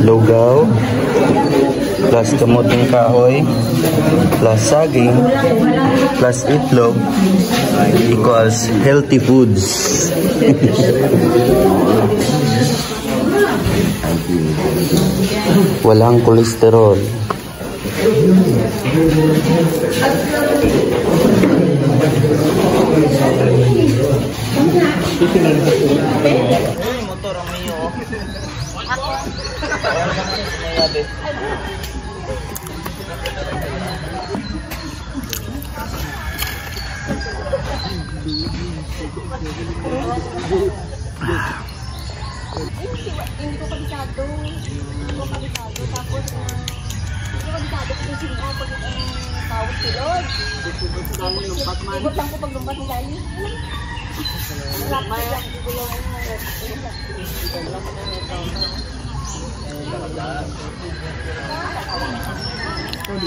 Lugaw plus kamuting kahoy plus saging plus itlog equals healthy foods. Walang kolesterol. Motor ang miyo. Hindi ko kabisado. Tapos kabisado ko yung pag tawag silod. Ibot lang ko pag lumpat ng gali.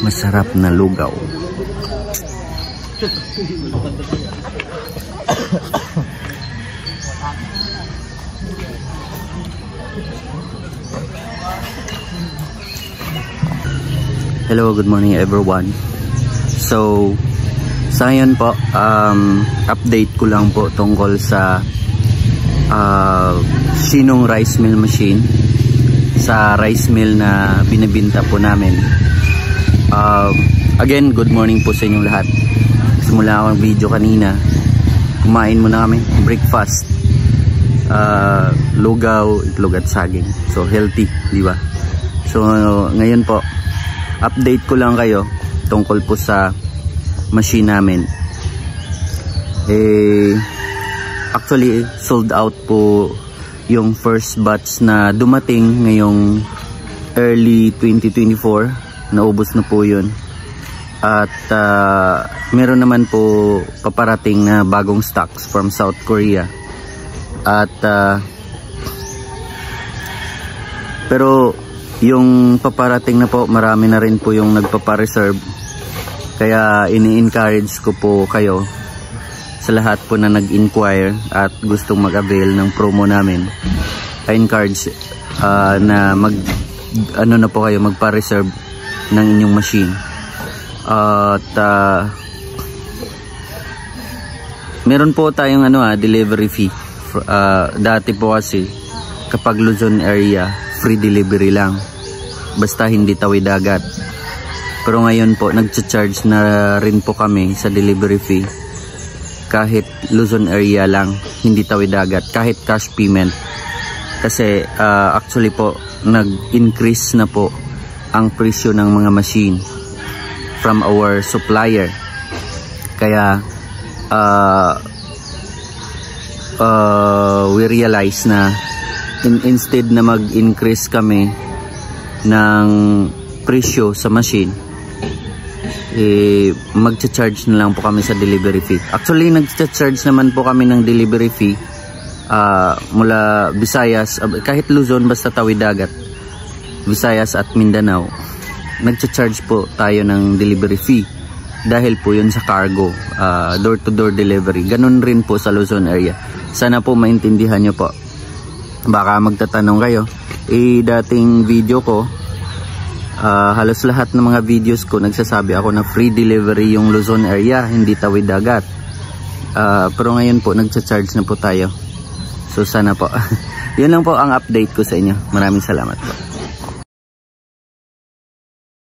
Masarap na lugaw. Hello, good morning everyone. So, sa ngayon po, update ko lang po tungkol sa Shinong rice mill machine, sa rice mill na binibenta po namin. Again, good morning po sa inyong lahat. Simula ako ng video kanina, kumain muna kami, breakfast, lugaw, itlog at saging. So healthy, di ba? So ngayon po, update ko lang kayo tungkol po sa machine namin. Actually sold out po yung first batch na dumating ngayong early 2024. Naubos na po yun. At meron naman po paparating na bagong stocks from South Korea. At pero yung paparating na po, marami na rin po yung nagpapareserve. Kaya ini-encourage ko po kayo sa lahat po na nag-inquire at gustong mag-avail ng promo namin. I encourage na na po kayo, magpa-reserve ng inyong machine. At meron po tayong delivery fee. Dati po kasi kapag Luzon area, free delivery lang, basta hindi tawid dagat. Pero ngayon po nagcha-charge na rin po kami sa delivery fee kahit Luzon area lang, hindi tawid dagat, kahit cash payment. Kasi actually po nag-increase na po ang presyo ng mga machine from our supplier. Kaya we realize na instead na mag-increase kami ng presyo sa machine, magcha-charge na lang po kami sa delivery fee. Actually nagcha-charge naman po kami ng delivery fee mula Visayas, kahit Luzon, basta tawid dagat, Visayas at Mindanao, nagcha-charge po tayo ng delivery fee dahil po yun sa cargo, door to door delivery. Ganun rin po sa Luzon area. Sana po maintindihan nyo po. Baka magtatanong kayo, dating video ko, halos lahat ng mga videos ko nagsasabi ako na free delivery yung Luzon area, hindi tawid dagat. Pero ngayon po nagcha-charge na po tayo. So sana po yun lang po ang update ko sa inyo. Maraming salamat po.